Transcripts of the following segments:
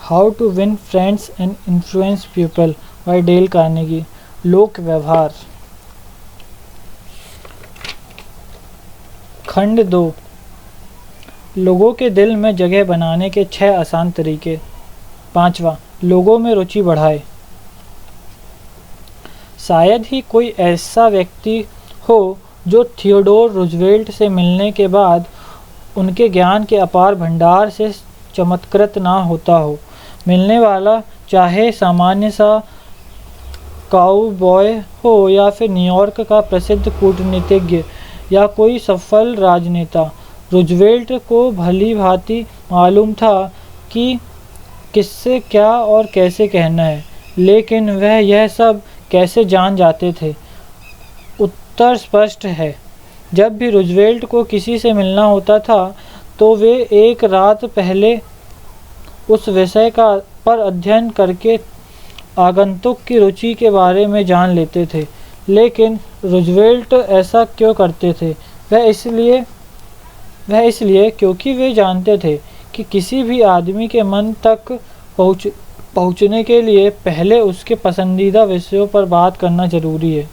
How to win friends and influence people by Dale Carnegie. लोक व्यवहार। खंड 2। लोगों के दिल में जगह बनाने के 6 आसान तरीके। 5वां, लोगों में रुचि बढ़ाए। शायद ही कोई ऐसा व्यक्ति हो जो थियोडोर रूजवेल्ट से मिलने के बाद उनके ज्ञान के अपार भंडार से चमत्कृत ना होता हो। मिलने वाला चाहे सामान्य सा काउबॉय हो या फिर न्यूयॉर्क का प्रसिद्ध कूटनीतिज्ञ या कोई सफल राजनेता, रूजवेल्ट को भली भांति मालूम था कि किससे क्या और कैसे कहना है, लेकिन वह यह सब कैसे जान जाते थे? उत्तर स्पष्ट है। जब भी रूजवेल्ट को किसी से मिलना होता था तो वे एक रात पहले उस विषय पर अध्ययन करके आगंतुक की रुचि के बारे में जान लेते थे। लेकिन रूजवेल्ट ऐसा क्यों करते थे? वह इसलिए क्योंकि वे जानते थे कि किसी भी आदमी के मन तक पहुँचने के लिए पहले उसके पसंदीदा विषयों पर बात करना जरूरी है।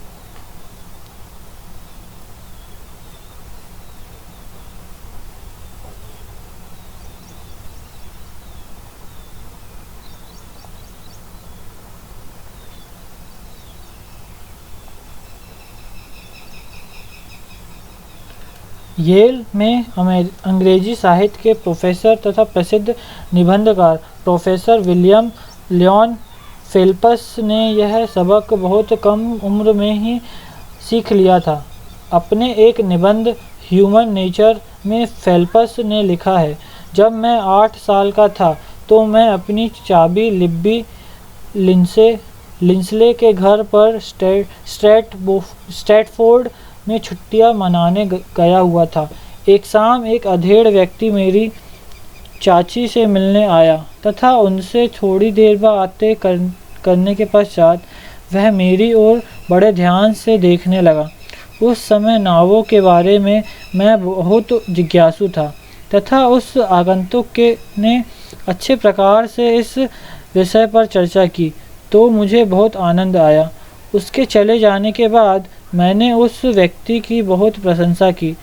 येल में अंग्रेजी साहित्य के प्रोफेसर तथा प्रसिद्ध निबंधकार प्रोफेसर विलियम लियोन फेल्प्स ने यह सबक बहुत कम उम्र में ही सीख लिया था। अपने एक निबंध ह्यूमन नेचर में फेल्प्स ने लिखा है, जब मैं 8 साल का था तो मैं अपनी चाबी लिब्बी लिंसले के घर पर स्ट्रैटफोर्ड में छुट्टियां मनाने गया हुआ था। एक शाम एक अधेड़ व्यक्ति मेरी चाची से मिलने आया तथा उनसे थोड़ी देर बातें करने के पश्चात वह मेरी ओर बड़े ध्यान से देखने लगा। उस समय नावों के बारे में मैं बहुत जिज्ञासु था तथा उस आगंतुक ने अच्छे प्रकार से इस विषय पर चर्चा की तो मुझे बहुत आनंद आया। उसके चले जाने के बाद मैंने उस व्यक्ति की बहुत प्रशंसा की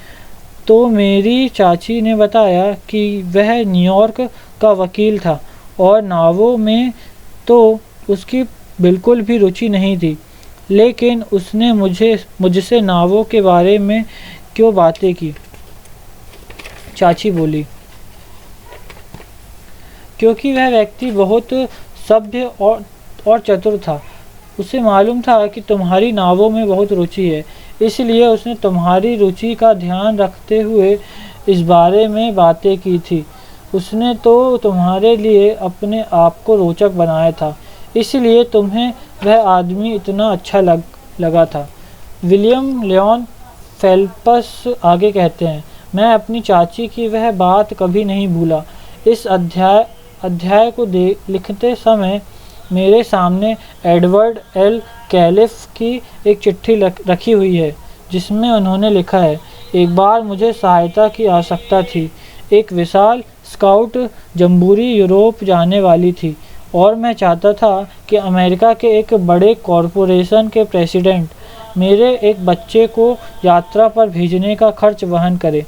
तो मेरी चाची ने बताया कि वह न्यूयॉर्क का वकील था और नावों में तो उसकी बिल्कुल भी रुचि नहीं थी, लेकिन उसने मुझसे नावों के बारे में क्यों बातें की? चाची बोली, क्योंकि वह व्यक्ति बहुत सभ्य और चतुर था। उसे मालूम था कि तुम्हारी नावों में बहुत रुचि है, इसलिए उसने तुम्हारी रुचि का ध्यान रखते हुए इस बारे में बातें की थी। उसने तो तुम्हारे लिए अपने आप को रोचक बनाया था, इसलिए तुम्हें वह आदमी इतना अच्छा लगा था। विलियम लियोन फेल्प्स आगे कहते हैं, मैं अपनी चाची की वह बात कभी नहीं भूला। इस अध्याय को लिखते समय मेरे सामने एडवर्ड एल कैलिफ की एक चिट्ठी रखी हुई है, जिसमें उन्होंने लिखा है, एक बार मुझे सहायता की आवश्यकता थी। एक विशाल स्काउट जम्बूरी यूरोप जाने वाली थी और मैं चाहता था कि अमेरिका के एक बड़े कॉरपोरेशन के प्रेसिडेंट मेरे एक बच्चे को यात्रा पर भेजने का खर्च वहन करे।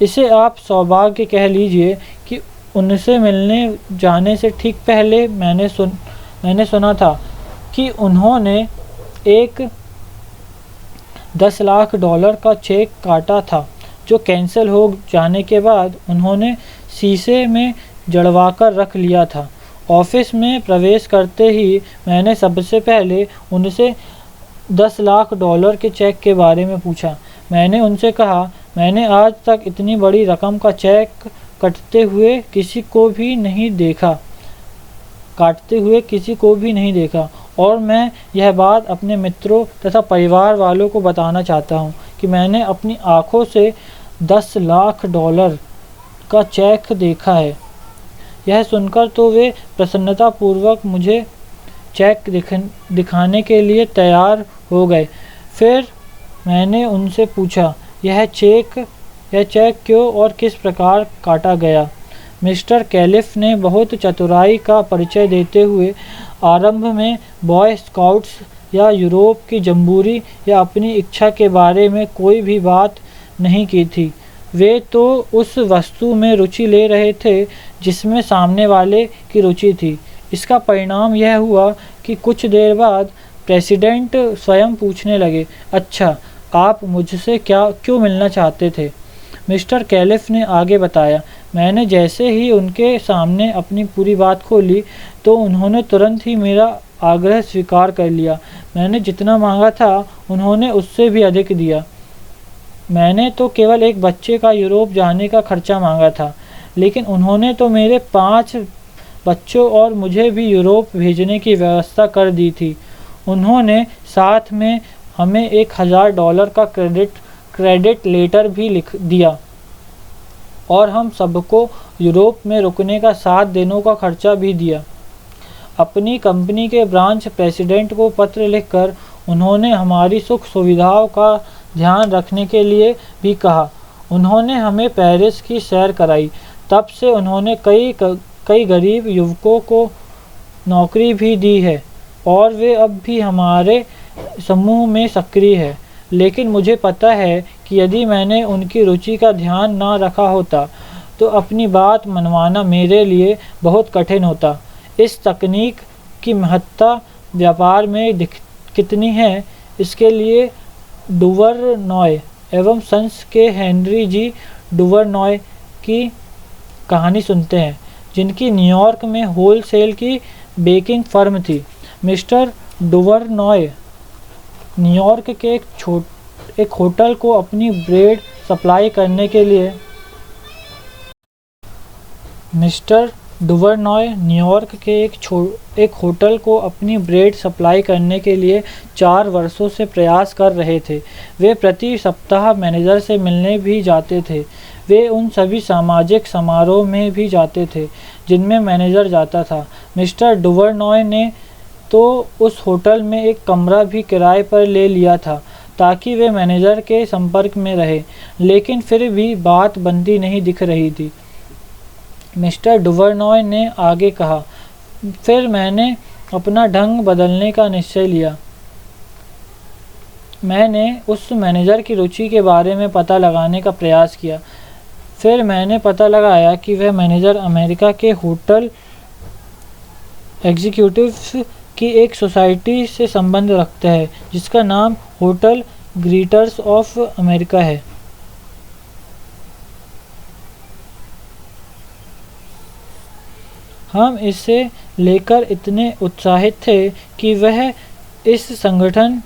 इसे आप सौभाग्य कह लीजिए कि उनसे मिलने जाने से ठीक पहले मैंने सुना था कि उन्होंने एक $10 लाख का चेक काटा था, जो कैंसिल हो जाने के बाद उन्होंने शीशे में जड़वाकर रख लिया था। ऑफिस में प्रवेश करते ही मैंने सबसे पहले उनसे $10 लाख के चेक के बारे में पूछा। मैंने उनसे कहा, मैंने आज तक इतनी बड़ी रकम का चेक काटते हुए किसी को भी नहीं देखा और मैं यह बात अपने मित्रों तथा परिवार वालों को बताना चाहता हूँ कि मैंने अपनी आँखों से $10 लाख का चेक देखा है। यह सुनकर तो वे प्रसन्नतापूर्वक मुझे चेक दिखाने के लिए तैयार हो गए। फिर मैंने उनसे पूछा, यह चेक क्यों और किस प्रकार काटा गया? मिस्टर कैलिफ ने बहुत चतुराई का परिचय देते हुए आरंभ में बॉय स्काउट्स या यूरोप की जम्बूरी या अपनी इच्छा के बारे में कोई भी बात नहीं की थी। वे तो उस वस्तु में रुचि ले रहे थे जिसमें सामने वाले की रुचि थी। इसका परिणाम यह हुआ कि कुछ देर बाद प्रेसिडेंट स्वयं पूछने लगे, अच्छा, आप मुझसे क्यों मिलना चाहते थे? मिस्टर कैलिफ ने आगे बताया, मैंने जैसे ही उनके सामने अपनी पूरी बात खोली तो उन्होंने तुरंत ही मेरा आग्रह स्वीकार कर लिया। मैंने जितना मांगा था उन्होंने उससे भी अधिक दिया। मैंने तो केवल एक बच्चे का यूरोप जाने का खर्चा मांगा था, लेकिन उन्होंने तो मेरे 5 बच्चों और मुझे भी यूरोप भेजने की व्यवस्था कर दी थी। उन्होंने साथ में हमें $1000 का क्रेडिट लेटर भी लिख दिया और हम सबको यूरोप में रुकने का 7 दिनों का खर्चा भी दिया। अपनी कंपनी के ब्रांच प्रेसिडेंट को पत्र लिखकर उन्होंने हमारी सुख सुविधाओं का ध्यान रखने के लिए भी कहा। उन्होंने हमें पेरिस की सैर कराई। तब से उन्होंने कई गरीब युवकों को नौकरी भी दी है और वे अब भी हमारे समूह में सक्रिय है। लेकिन मुझे पता है कि यदि मैंने उनकी रुचि का ध्यान ना रखा होता तो अपनी बात मनवाना मेरे लिए बहुत कठिन होता। इस तकनीक की महत्ता व्यापार में कितनी है, इसके लिए डुवर्नॉय एवं सन्स के हेनरी जी डुवर्नॉय की कहानी सुनते हैं, जिनकी न्यूयॉर्क में होलसेल की बेकिंग फर्म थी। मिस्टर डुवर्नॉय न्यूयॉर्क के एक होटल को अपनी ब्रेड सप्लाई करने के लिए मिस्टर डुवर्नॉय न्यूयॉर्क के एक होटल को अपनी ब्रेड सप्लाई करने के लिए 4 वर्षों से प्रयास कर रहे थे। वे प्रति सप्ताह मैनेजर से मिलने भी जाते थे। वे उन सभी सामाजिक समारोह में भी जाते थे जिनमें मैनेजर जाता था। मिस्टर डुवर्नॉय ने तो उस होटल में एक कमरा भी किराए पर ले लिया था ताकि वे मैनेजर के संपर्क में रहे, लेकिन फिर भी बात बनती नहीं दिख रही थी। मिस्टर डुवर्नॉय ने आगे कहा, फिर मैंने अपना ढंग बदलने का निश्चय लिया। मैंने उस मैनेजर की रुचि के बारे में पता लगाने का प्रयास किया। फिर मैंने पता लगाया कि वह मैनेजर अमेरिका के होटल एग्जीक्यूटिव्स की एक सोसाइटी से संबंध रखता है जिसका नाम होटल ग्रीटर्स ऑफ अमेरिका है। हम इसे लेकर इतने उत्साहित थे कि वह इस संगठन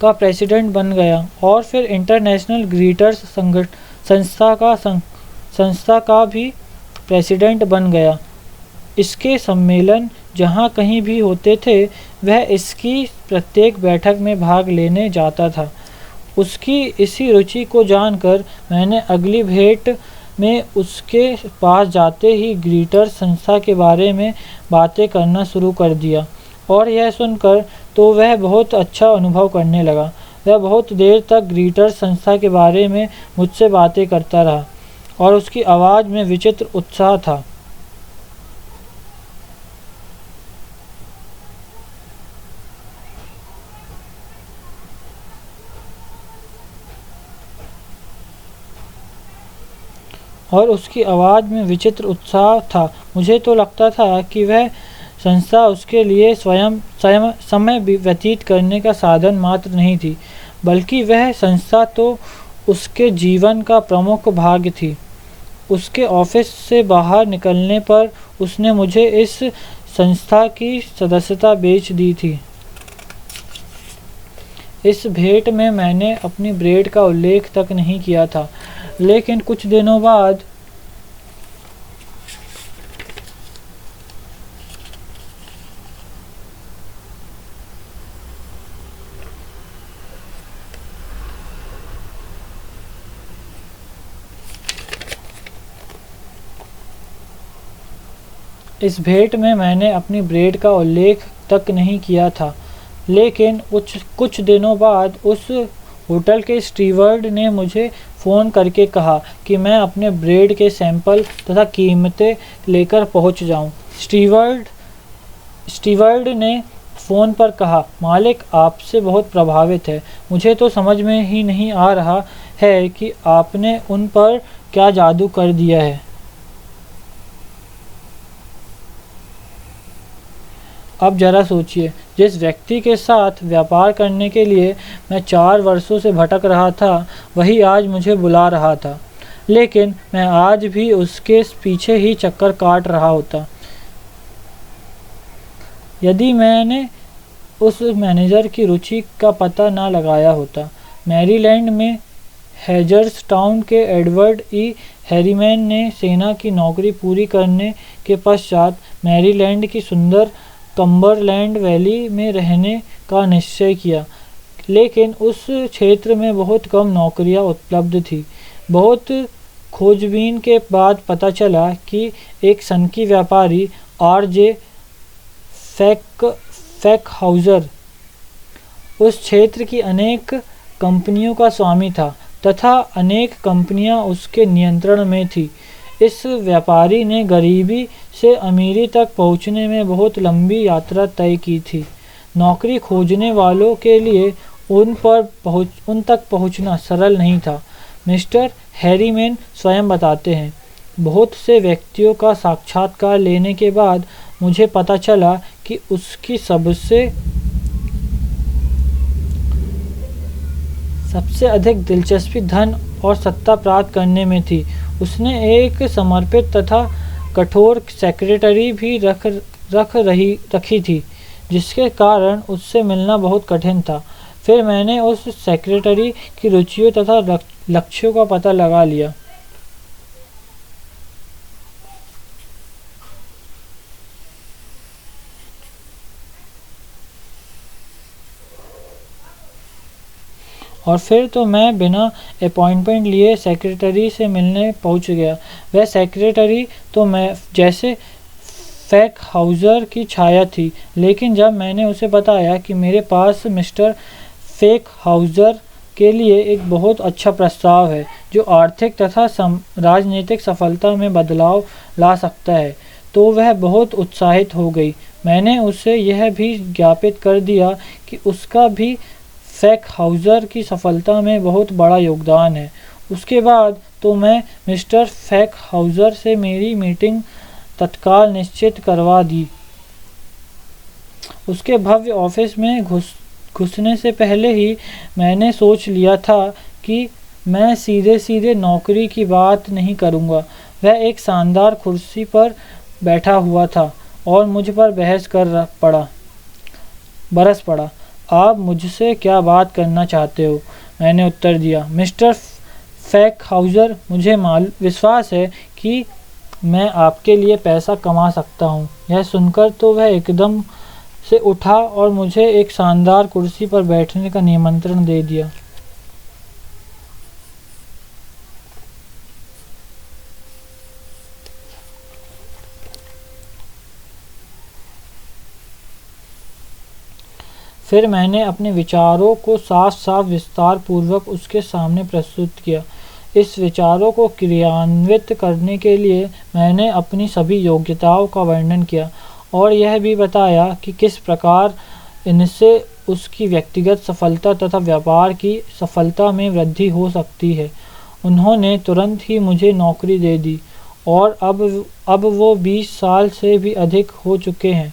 का प्रेसिडेंट बन गया और फिर इंटरनेशनल ग्रीटर्स संस्था का भी प्रेसिडेंट बन गया। इसके सम्मेलन जहाँ कहीं भी होते थे वह इसकी प्रत्येक बैठक में भाग लेने जाता था। उसकी इसी रुचि को जानकर मैंने अगली भेंट में उसके पास जाते ही ग्रीटर्स संस्था के बारे में बातें करना शुरू कर दिया और यह सुनकर तो वह बहुत अच्छा अनुभव करने लगा। वह बहुत देर तक ग्रीटर्स संस्था के बारे में मुझसे बातें करता रहा और उसकी आवाज़ में विचित्र उत्साह था। मुझे तो लगता था कि वह संस्था उसके लिए स्वयं समय व्यतीत करने का साधन मात्र नहीं थी, बल्कि वह संस्था तो उसके जीवन का प्रमुख भाग थी। उसके ऑफिस से बाहर निकलने पर उसने मुझे इस संस्था की सदस्यता बेच दी थी। इस भेंट में मैंने अपनी ब्रेड का उल्लेख तक नहीं किया था, लेकिन कुछ दिनों बाद कुछ दिनों बाद उस होटल के स्टीवर्ड ने मुझे फ़ोन करके कहा कि मैं अपने ब्रेड के सैंपल तथा कीमतें लेकर पहुंच जाऊं। स्टीवर्ड ने फ़ोन पर कहा, मालिक आपसे बहुत प्रभावित है। मुझे तो समझ में ही नहीं आ रहा है कि आपने उन पर क्या जादू कर दिया है। अब जरा सोचिए, जिस व्यक्ति के साथ व्यापार करने के लिए मैं 4 वर्षों से भटक रहा था, वही आज मुझे बुला रहा था, लेकिन मैं आज भी उसके पीछे ही चक्कर काट रहा होता। यदि मैंने उस मैनेजर की रुचि का पता ना लगाया होता। मैरीलैंड में हेजर्सटाउन के एडवर्ड ई हैरीमैन ने सेना की नौकरी पूरी करने के पश्चात मैरीलैंड की सुंदर कम्बरलैंड वैली में रहने का निश्चय किया, लेकिन उस क्षेत्र में बहुत कम नौकरियां उपलब्ध थी। बहुत खोजबीन के बाद पता चला कि एक सनकी व्यापारी आर.जे. फैकहाउज़र उस क्षेत्र की अनेक कंपनियों का स्वामी था तथा अनेक कंपनियां उसके नियंत्रण में थी। इस व्यापारी ने गरीबी से अमीरी तक पहुंचने में बहुत लंबी यात्रा तय की थी। नौकरी खोजने वालों के लिए उन तक पहुंचना सरल नहीं था। मिस्टर हैरीमैन स्वयं बताते हैं, बहुत से व्यक्तियों का साक्षात्कार लेने के बाद मुझे पता चला कि उसकी सबसे अधिक दिलचस्पी धन और सत्ता प्राप्त करने में थी। उसने एक समर्पित तथा कठोर सेक्रेटरी भी रखी थी, जिसके कारण उससे मिलना बहुत कठिन था। फिर मैंने उस सेक्रेटरी की रुचियों तथा लक्ष्यों का पता लगा लिया। और फिर तो मैं बिना अपॉइंटमेंट लिए सेक्रेटरी से मिलने पहुंच गया। वह सेक्रेटरी तो मैं जैसे फैकहाउज़र की छाया थी, लेकिन जब मैंने उसे बताया कि मेरे पास मिस्टर फैकहाउज़र के लिए एक बहुत अच्छा प्रस्ताव है जो आर्थिक तथा राजनीतिक सफलता में बदलाव ला सकता है, तो वह बहुत उत्साहित हो गई। मैंने उसे यह भी ज्ञापित कर दिया कि उसका भी फैकहाउज़र की सफलता में बहुत बड़ा योगदान है। उसके बाद तो मैं मिस्टर फैकहाउज़र से मेरी मीटिंग तत्काल निश्चित करवा दी। उसके भव्य ऑफिस में घुसने से पहले ही मैंने सोच लिया था कि मैं सीधे नौकरी की बात नहीं करूँगा। वह एक शानदार कुर्सी पर बैठा हुआ था और मुझ पर बरस पड़ा। आप मुझसे क्या बात करना चाहते हो? मैंने उत्तर दिया, मिस्टर फैकहाउज़र, मुझे विश्वास है कि मैं आपके लिए पैसा कमा सकता हूँ। यह सुनकर तो वह एकदम से उठा और मुझे एक शानदार कुर्सी पर बैठने का निमंत्रण दे दिया। फिर मैंने अपने विचारों को साफ विस्तार पूर्वक उसके सामने प्रस्तुत किया। इस विचारों को क्रियान्वित करने के लिए मैंने अपनी सभी योग्यताओं का वर्णन किया और यह भी बताया कि किस प्रकार इनसे उसकी व्यक्तिगत सफलता तथा व्यापार की सफलता में वृद्धि हो सकती है। उन्होंने तुरंत ही मुझे नौकरी दे दी और अब वो 20 साल से भी अधिक हो चुके हैं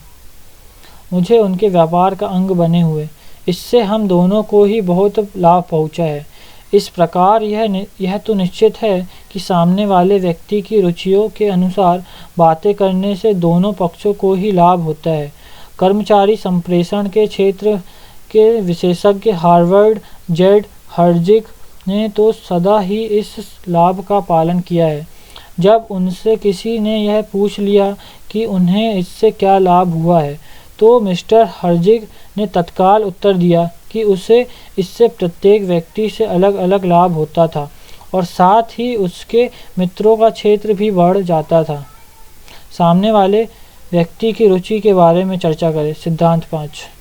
मुझे उनके व्यापार का अंग बने हुए। इससे हम दोनों को ही बहुत लाभ पहुंचा है। इस प्रकार यह तो निश्चित है कि सामने वाले व्यक्ति की रुचियों के अनुसार बातें करने से दोनों पक्षों को ही लाभ होता है। कर्मचारी संप्रेषण के क्षेत्र के विशेषज्ञ हार्वर्ड जेड हर्जिग ने तो सदा ही इस लाभ का पालन किया है। जब उनसे किसी ने यह पूछ लिया कि उन्हें इससे क्या लाभ हुआ है, तो मिस्टर हर्जिग ने तत्काल उत्तर दिया कि उसे इससे प्रत्येक व्यक्ति से अलग अलग लाभ होता था और साथ ही उसके मित्रों का क्षेत्र भी बढ़ जाता था। सामने वाले व्यक्ति की रुचि के बारे में चर्चा करें। सिद्धांत 5।